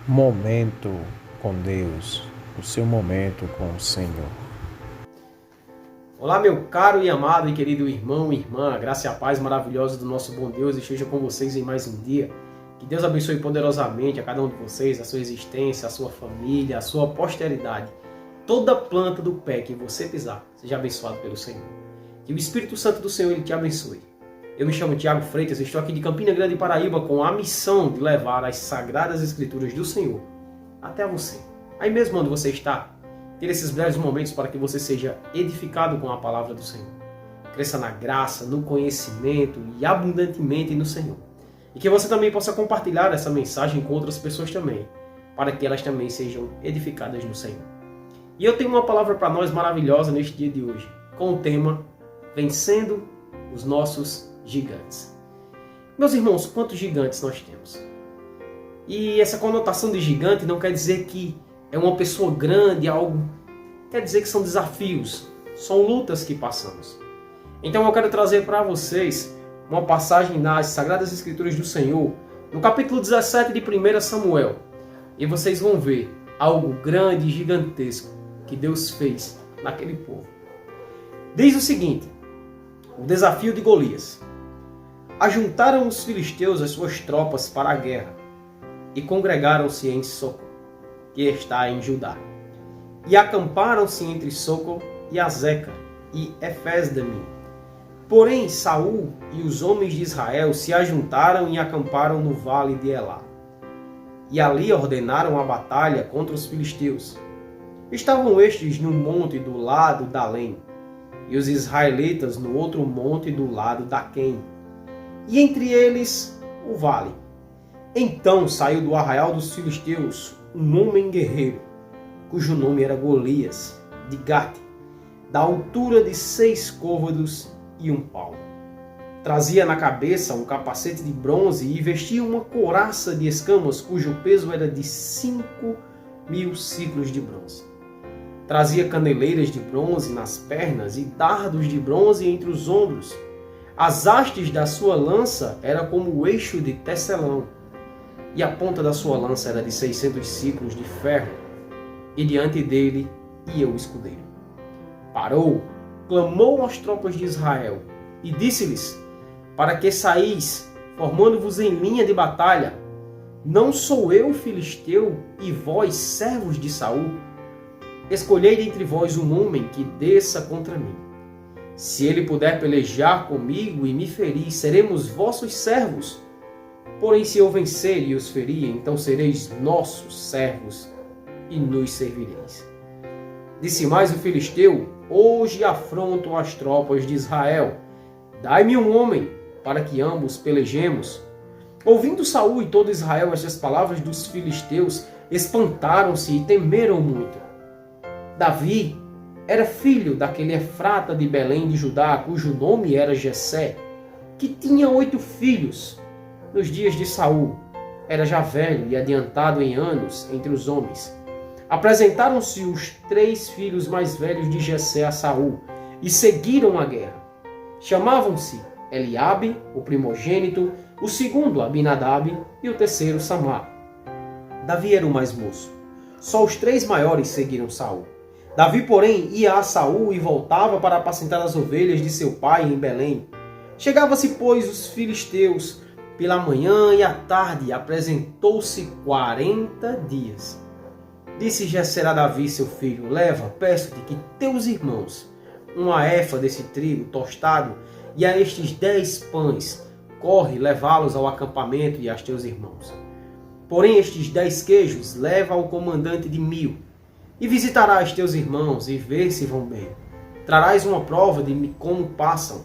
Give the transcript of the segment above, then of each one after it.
Momento com Deus, o seu momento com o Senhor. Olá, meu caro e amado e querido irmão e irmã, a graça e a paz maravilhosa do nosso bom Deus esteja com vocês em mais um dia. Que Deus abençoe poderosamente a cada um de vocês, a sua existência, a sua família, a sua posteridade. Toda planta do pé que você pisar seja abençoado pelo Senhor. Que o Espírito Santo do Senhor ele te abençoe. Eu me chamo Tiago Freitas, estou aqui de Campina Grande, Paraíba, com a missão de levar as Sagradas Escrituras do Senhor até você. Aí mesmo onde você está, ter esses breves momentos para que você seja edificado com a palavra do Senhor. Cresça na graça, no conhecimento e abundantemente no Senhor. E que você também possa compartilhar essa mensagem com outras pessoas também, para que elas também sejam edificadas no Senhor. E eu tenho uma palavra para nós maravilhosa neste dia de hoje, com o tema Vencendo os Nossos Gigantes. Meus irmãos, quantos gigantes nós temos? E essa conotação de gigante não quer dizer que é uma pessoa grande, algo. Quer dizer que são desafios, são lutas que passamos. Então eu quero trazer para vocês uma passagem nas Sagradas Escrituras do Senhor, no capítulo 17 de 1 Samuel. E vocês vão ver algo grande e gigantesco que Deus fez naquele povo. Diz o seguinte, o desafio de Golias. Ajuntaram os filisteus as suas tropas para a guerra e congregaram-se em Soco, que está em Judá. E acamparam-se entre Soco e Azeca e Efes-damim. Porém, Saul e os homens de Israel se ajuntaram e acamparam no vale de Elá. E ali ordenaram a batalha contra os filisteus. Estavam estes num monte do lado da Além, e os israelitas no outro monte do lado da Quém, e entre eles o vale. Então saiu do arraial dos filisteus um homem guerreiro, cujo nome era Golias, de Gate, da altura de 6 côvados e 1 palmo. Trazia na cabeça um capacete de bronze e vestia uma couraça de escamas, cujo peso era de 5.000 siclos de bronze. Trazia caneleiras de bronze nas pernas e dardos de bronze entre os ombros. As hastes da sua lança era como o eixo de tecelão, e a ponta da sua lança era de 600 siclos de ferro, e diante dele ia o escudeiro. Parou, clamou às tropas de Israel, e disse-lhes, para que saís, formando-vos em linha de batalha? Não sou eu filisteu, e vós servos de Saul? Escolhei dentre vós um homem que desça contra mim. Se ele puder pelejar comigo e me ferir, seremos vossos servos. Porém, se eu vencer e os ferir, então sereis nossos servos e nos servireis. Disse mais o filisteu, hoje afronto as tropas de Israel. Dai-me um homem, para que ambos pelejemos. Ouvindo Saul e todo Israel estas palavras dos filisteus, espantaram-se e temeram muito. Davi era filho daquele Efrata de Belém de Judá, cujo nome era Jessé, que tinha 8 filhos. Nos dias de Saul, era já velho e adiantado em anos entre os homens. Apresentaram-se os 3 filhos mais velhos de Jessé a Saul e seguiram a guerra. Chamavam-se Eliabe, o primogênito, o segundo Abinadab e o terceiro Samar. Davi era o mais moço. Só os 3 maiores seguiram Saul. Davi, porém, ia a Saul e voltava para apacentar as ovelhas de seu pai em Belém. Chegava-se, pois, os filisteus pela manhã e à tarde, apresentou-se 40 dias. Disse Jessé a Davi, seu filho, leva, peço-te que teus irmãos, uma efa desse trigo tostado, e a estes 10 pães, corre levá-los ao acampamento e aos teus irmãos. Porém, estes 10 queijos, leva ao comandante de 1000, e visitarás teus irmãos e ver se vão bem. Trarás uma prova de como passam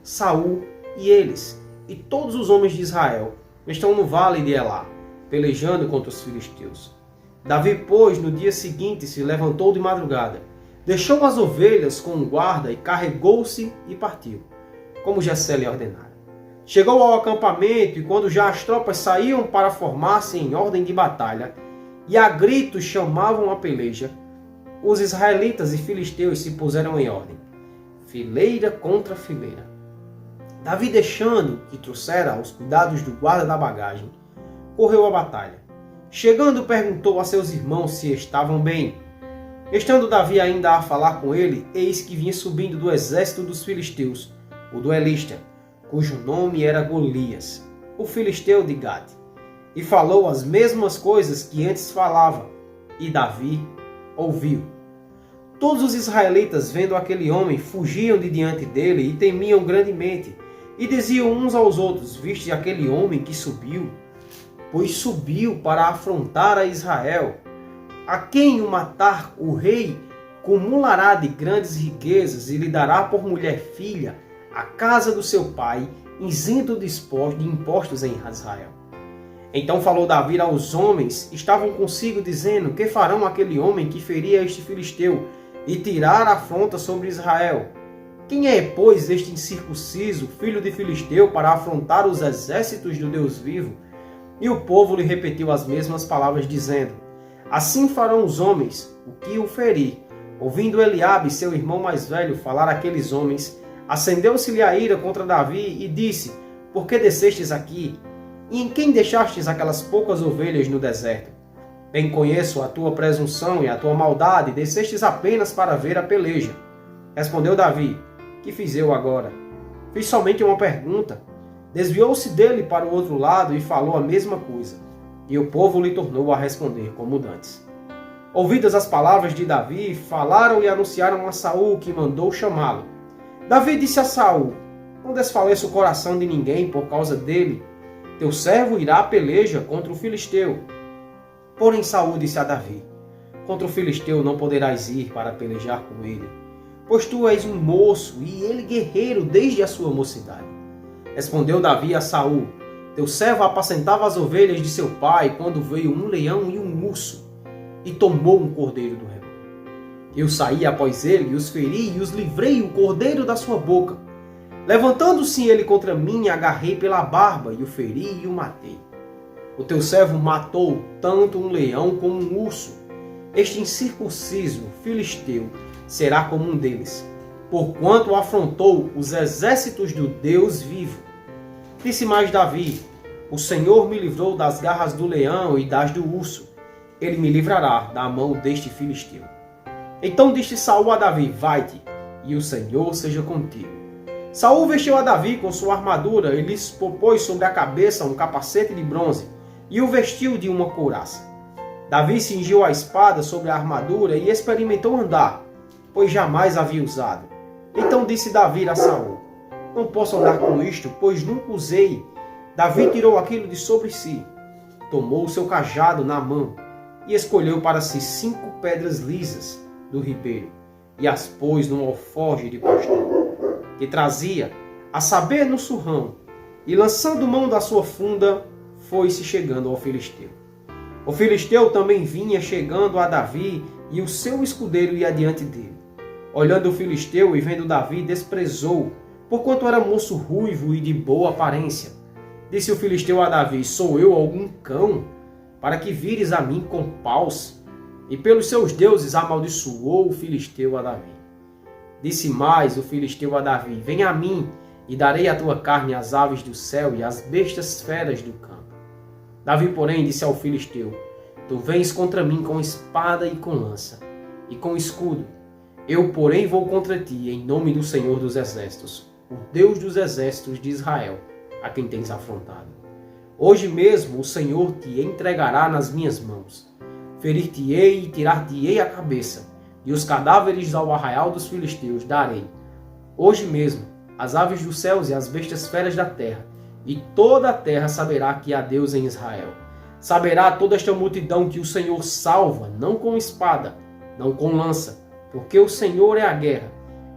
Saul e eles, e todos os homens de Israel estão no vale de Elá, pelejando contra os filisteus. Davi, pois, no dia seguinte se levantou de madrugada, deixou as ovelhas com um guarda e carregou-se e partiu, como Jessé lhe ordenara. Chegou ao acampamento e quando já as tropas saíam para formar-se em ordem de batalha, e a gritos chamavam a peleja, os israelitas e filisteus se puseram em ordem, fileira contra fileira. Davi, deixando que trouxera aos cuidados do guarda da bagagem, correu à batalha, Chegando, perguntou a seus irmãos se estavam bem. Estando Davi ainda a falar com ele, eis que vinha subindo do exército dos filisteus o duelista, cujo nome era Golias, o filisteu de Gate, e falou as mesmas coisas que antes falava, e Davi ouviu. Todos os israelitas, vendo aquele homem, fugiam de diante dele e temiam grandemente, e diziam uns aos outros: viste aquele homem que subiu? Pois subiu para afrontar a Israel. A quem o matar, o rei cumulará de grandes riquezas e lhe dará por mulher filha a casa do seu pai, isento de impostos em Israel. Então falou Davi aos homens, estavam consigo, dizendo: que farão aquele homem que feria este filisteu e tirar a afronta sobre Israel? Quem é, pois, este incircunciso, filho de filisteu, para afrontar os exércitos do Deus vivo? E o povo lhe repetiu as mesmas palavras, dizendo: assim farão os homens o que o ferir. Ouvindo Eliabe, seu irmão mais velho, falar aqueles homens, acendeu-se-lhe a ira contra Davi e disse: por que descestes aqui? E em quem deixastes aquelas poucas ovelhas no deserto? Bem conheço a tua presunção e a tua maldade, descestes apenas para ver a peleja. Respondeu Davi: que fiz eu agora? Fiz somente uma pergunta. Desviou-se dele para o outro lado e falou a mesma coisa. E o povo lhe tornou a responder como dantes. Ouvidas as palavras de Davi, falaram e anunciaram a Saul, que mandou chamá-lo. Davi disse a Saul: não desfaleça o coração de ninguém por causa dele. Teu servo irá à peleja contra o filisteu. Porém Saul disse a Davi: contra o filisteu não poderás ir para pelejar com ele, pois tu és um moço e ele guerreiro desde a sua mocidade. Respondeu Davi a Saul: teu servo apacentava as ovelhas de seu pai quando veio um leão e um urso e tomou um cordeiro do rebanho. Eu saí após ele e os feri e os livrei o cordeiro da sua boca. Levantando-se ele contra mim, agarrei pela barba e o feri e o matei. O teu servo matou tanto um leão como um urso. Este incircunciso filisteu será como um deles, porquanto afrontou os exércitos do Deus vivo. Disse mais Davi: o Senhor me livrou das garras do leão e das do urso. Ele me livrará da mão deste filisteu. Então disse Saul a Davi: vai-te, e o Senhor seja contigo. Saul vestiu a Davi com sua armadura e lhe pôs sobre a cabeça um capacete de bronze e o vestiu de uma couraça. Davi cingiu a espada sobre a armadura e experimentou andar, pois jamais havia usado. Então disse Davi a Saul: não posso andar com isto, pois nunca usei. Davi tirou aquilo de sobre si, tomou o seu cajado na mão e escolheu para si 5 pedras lisas do ribeiro e as pôs num alforje de pastor que trazia, a saber, no surrão, e lançando mão da sua funda, foi-se chegando ao filisteu. O filisteu também vinha chegando a Davi, e o seu escudeiro ia diante dele. Olhando o filisteu e vendo Davi, desprezou, porquanto era moço ruivo e de boa aparência. Disse o filisteu a Davi: sou eu algum cão, para que vires a mim com paus? E pelos seus deuses amaldiçoou o filisteu a Davi. Disse mais o filisteu a Davi: vem a mim, e darei a tua carne às aves do céu e às bestas feras do campo. Davi, porém, disse ao filisteu: tu vens contra mim com espada e com lança, e com escudo. Eu, porém, vou contra ti, em nome do Senhor dos Exércitos, o Deus dos exércitos de Israel, a quem tens afrontado. Hoje mesmo o Senhor te entregará nas minhas mãos. Ferir-te-ei e tirar-te-ei a cabeça, e os cadáveres ao arraial dos filisteus darei. Hoje mesmo as aves dos céus e as bestas feras da terra, e toda a terra saberá que há Deus em Israel. Saberá toda esta multidão que o Senhor salva, não com espada, não com lança, porque o Senhor é a guerra.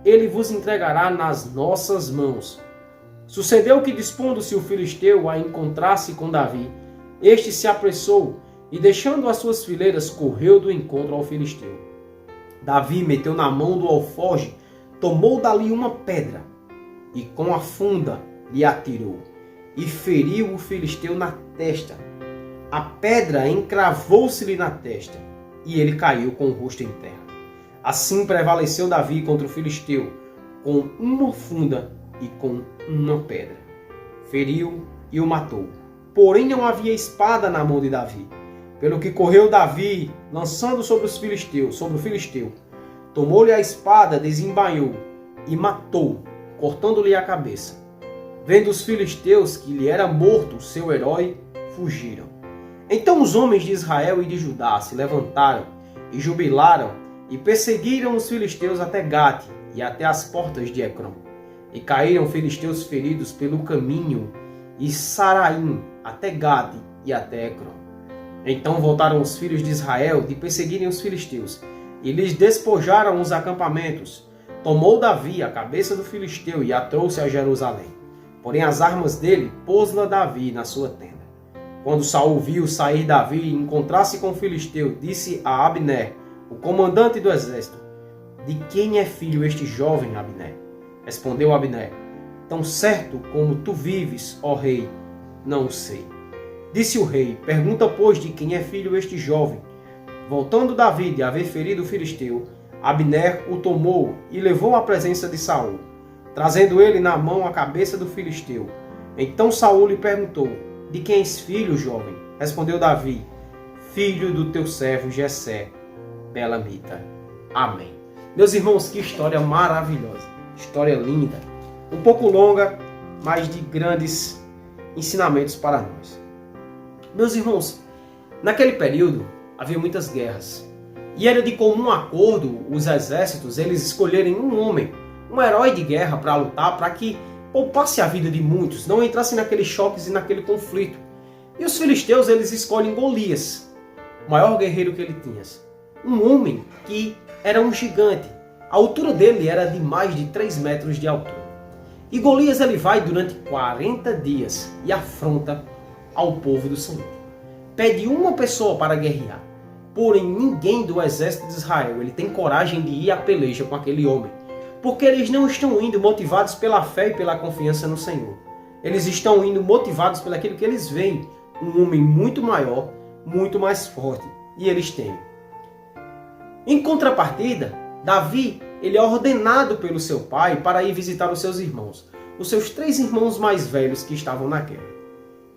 Ele vos entregará nas nossas mãos. Sucedeu que, dispondo-se o filisteu a encontrar-se com Davi, este se apressou e, deixando as suas fileiras, correu do encontro ao filisteu. Davi meteu na mão do alforje, tomou dali uma pedra e com a funda lhe atirou e feriu o filisteu na testa. A pedra encravou-se-lhe na testa e ele caiu com o rosto em terra. Assim prevaleceu Davi contra o filisteu com uma funda e com uma pedra. Feriu e o matou. Porém não havia espada na mão de Davi. Pelo que correu Davi, lançando sobre o filisteu. Tomou-lhe a espada, desembainhou e matou, cortando-lhe a cabeça. Vendo os filisteus que lhe era morto seu herói, fugiram. Então os homens de Israel e de Judá se levantaram e jubilaram e perseguiram os filisteus até Gate e até as portas de Ecrom. E caíram filisteus feridos pelo caminho e Saraim até Gate e até Ecrom. Então voltaram os filhos de Israel de perseguirem os filisteus e lhes despojaram os acampamentos. Tomou Davi a cabeça do filisteu e a trouxe a Jerusalém. Porém as armas dele pôs-la Davi na sua tenda. Quando Saul viu sair Davi e encontrar-se com o filisteu, disse a Abner, o comandante do exército: de quem é filho este jovem, Abner? Respondeu Abner: tão certo como tu vives, ó rei, não o sei. Disse o rei: pergunta, pois, de quem é filho este jovem. Voltando Davi de haver ferido o filisteu, Abner o tomou e levou à presença de Saul, trazendo ele na mão a cabeça do filisteu. Então Saul lhe perguntou: de quem és filho, jovem? Respondeu Davi: filho do teu servo Jessé, belamita. Amém. Meus irmãos, que história maravilhosa, história linda, um pouco longa, mas de grandes ensinamentos para nós. Meus irmãos, naquele período havia muitas guerras. E era de comum acordo os exércitos eles escolherem um homem, um herói de guerra para lutar, para que poupasse a vida de muitos, não entrasse naqueles choques e naquele conflito. E os filisteus eles escolhem Golias, o maior guerreiro que ele tinha. Um homem que era um gigante. A altura dele era de mais de 3 metros de altura. E Golias ele vai durante 40 dias e afronta ao povo do Senhor. Pede uma pessoa para guerrear. Porém, ninguém do exército de Israel ele tem coragem de ir à peleja com aquele homem. Porque eles não estão indo motivados pela fé e pela confiança no Senhor. Eles estão indo motivados pelo aquilo que eles veem. Um homem muito maior, muito mais forte. E eles temem. Em contrapartida, Davi ele é ordenado pelo seu pai para ir visitar os seus irmãos. Os seus 3 irmãos mais velhos que estavam na guerra.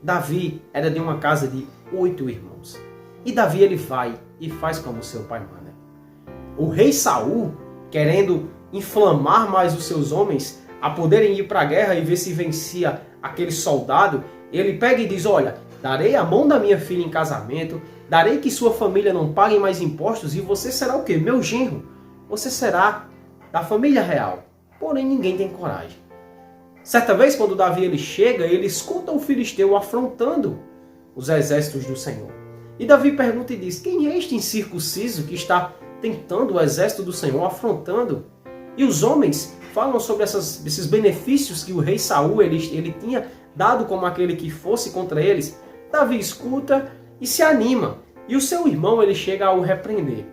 Davi era de uma casa de 8 irmãos. E Davi ele vai e faz como seu pai manda. O rei Saul, querendo inflamar mais os seus homens a poderem ir para a guerra e ver se vencia aquele soldado, ele pega e diz: olha, darei a mão da minha filha em casamento, darei que sua família não pague mais impostos e você será o quê? Meu genro. Você será da família real. Porém ninguém tem coragem. Certa vez quando Davi ele chega, ele escuta o filisteu afrontando os exércitos do Senhor. E Davi pergunta e diz: quem é este incircunciso que está tentando o exército do Senhor, afrontando? E os homens falam sobre esses benefícios que o rei Saul ele tinha dado como aquele que fosse contra eles. Davi escuta e se anima. E o seu irmão ele chega a o repreender.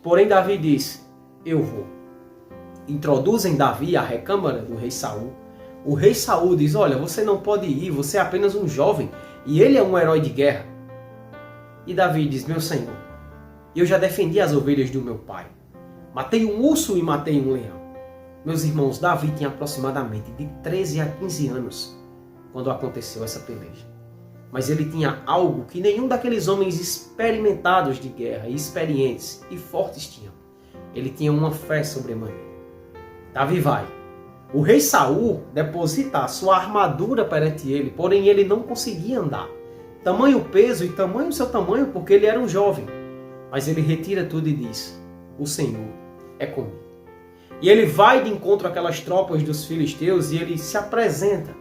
Porém Davi diz: eu vou. Introduzem Davi à recâmara do rei Saul. O rei Saul diz: olha, você não pode ir, você é apenas um jovem e ele é um herói de guerra. E Davi diz: meu senhor, eu já defendi as ovelhas do meu pai. Matei um urso e matei um leão. Meus irmãos, Davi tinha aproximadamente de 13 a 15 anos quando aconteceu essa peleja. Mas ele tinha algo que nenhum daqueles homens experimentados de guerra, experientes e fortes tinham. Ele tinha uma fé sobremaneira. Davi vai. O rei Saul deposita a sua armadura perante ele, porém ele não conseguia andar. Tamanho peso e tamanho seu tamanho, porque ele era um jovem. Mas ele retira tudo e diz: o Senhor é comigo. E ele vai de encontro àquelas tropas dos filisteus e ele se apresenta.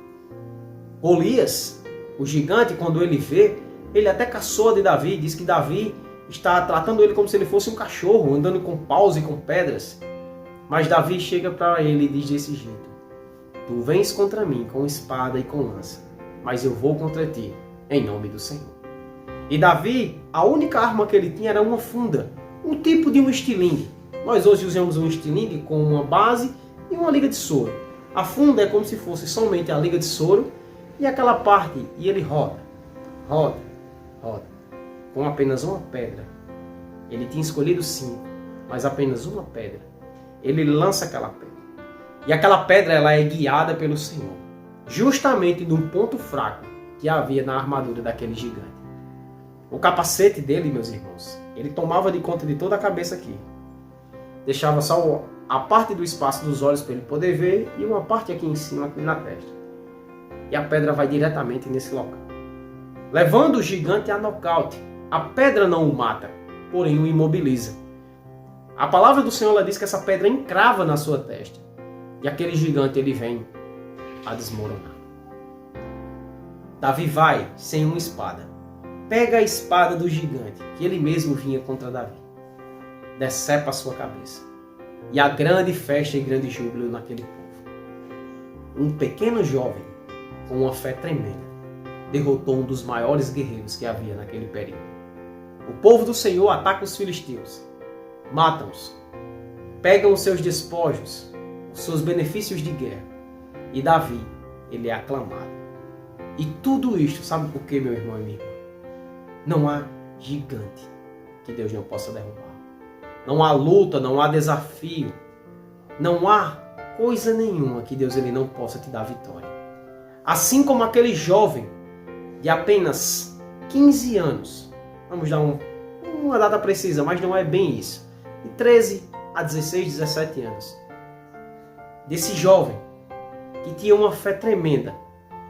Golias, o gigante, quando ele vê, ele até caçoa de Davi, diz que Davi está tratando ele como se ele fosse um cachorro, andando com paus e com pedras. Mas Davi chega para ele e diz desse jeito: tu vens contra mim com espada e com lança, mas eu vou contra ti em nome do Senhor. E Davi, a única arma que ele tinha era uma funda, um tipo de um estilingue. Nós hoje usamos um estilingue com uma base e uma liga de soro. A funda é como se fosse somente a liga de soro e aquela parte, e ele roda, roda, roda, com apenas uma pedra. Ele tinha escolhido 5, mas apenas uma pedra. Ele lança aquela pedra. E aquela pedra ela é guiada pelo Senhor, justamente no ponto fraco que havia na armadura daquele gigante. O capacete dele, meus irmãos, ele tomava de conta de toda a cabeça aqui. Deixava só a parte do espaço dos olhos para ele poder ver e uma parte aqui em cima, aqui na testa. E a pedra vai diretamente nesse local, levando o gigante a nocaute. A pedra não o mata, porém o imobiliza. A palavra do Senhor ela diz que essa pedra encrava na sua testa. E aquele gigante ele vem a desmoronar. Davi vai sem uma espada. Pega a espada do gigante, que ele mesmo vinha contra Davi. Decepa a sua cabeça. E há grande festa e grande júbilo naquele povo. Um pequeno jovem, com uma fé tremenda, derrotou um dos maiores guerreiros que havia naquele período. O povo do Senhor ataca os filisteus, matam-os, pegam os seus despojos, os seus benefícios de guerra. E Davi, ele é aclamado. E tudo isto, sabe por quê, meu irmão e minha irmã? Não há gigante que Deus não possa derrubar. Não há luta, não há desafio, não há coisa nenhuma que Deus ele não possa te dar vitória. Assim como aquele jovem de apenas 15 anos, vamos dar uma data precisa, mas não é bem isso, de 13 a 16, 17 anos. Desse jovem que tinha uma fé tremenda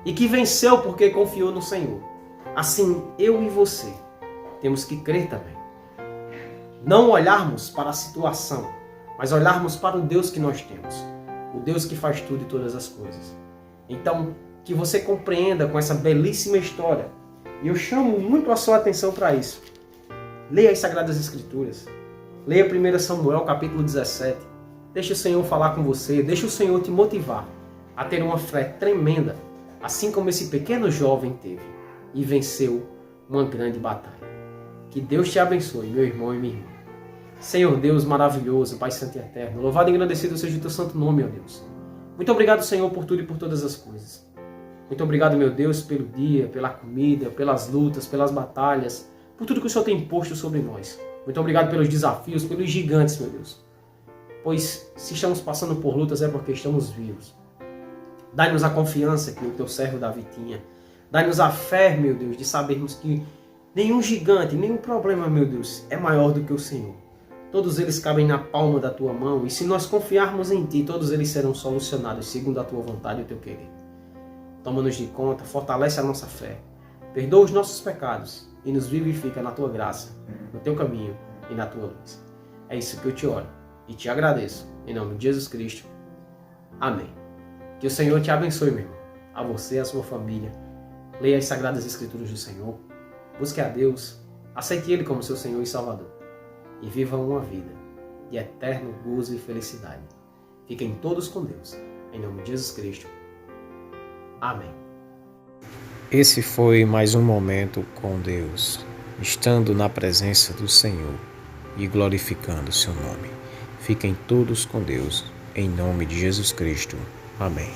e que venceu porque confiou no Senhor. Assim, eu e você temos que crer também. Não olharmos para a situação, mas olharmos para o Deus que nós temos. O Deus que faz tudo e todas as coisas. Então, que você compreenda com essa belíssima história. E eu chamo muito a sua atenção para isso. Leia as Sagradas Escrituras. Leia 1 Samuel, capítulo 17. Deixe o Senhor falar com você. Deixe o Senhor te motivar a ter uma fé tremenda, assim como esse pequeno jovem teve e venceu uma grande batalha. Que Deus te abençoe, meu irmão e minha irmã. Senhor Deus maravilhoso, Pai Santo e Eterno, louvado e engrandecido seja o teu santo nome, ó Deus. Muito obrigado, Senhor, por tudo e por todas as coisas. Muito obrigado, meu Deus, pelo dia, pela comida, pelas lutas, pelas batalhas, por tudo que o Senhor tem posto sobre nós. Muito obrigado pelos desafios, pelos gigantes, meu Deus. Pois se estamos passando por lutas é porque estamos vivos. Dai-nos a confiança que o teu servo Davi tinha. Dai-nos a fé, meu Deus, de sabermos que nenhum gigante, nenhum problema, meu Deus, é maior do que o Senhor. Todos eles cabem na palma da tua mão e se nós confiarmos em ti, todos eles serão solucionados segundo a tua vontade e o teu querer. Toma-nos de conta, fortalece a nossa fé, perdoa os nossos pecados e nos vivifica na tua graça, no teu caminho e na tua luz. É isso que eu te oro e te agradeço, em nome de Jesus Cristo. Amém. Que o Senhor te abençoe, meu irmão, a você e a sua família. Leia as Sagradas Escrituras do Senhor, busque a Deus, aceite Ele como seu Senhor e Salvador e viva uma vida de eterno gozo e felicidade. Fiquem todos com Deus, em nome de Jesus Cristo. Amém. Esse foi mais um momento com Deus, estando na presença do Senhor e glorificando o seu nome. Fiquem todos com Deus, em nome de Jesus Cristo. Amém.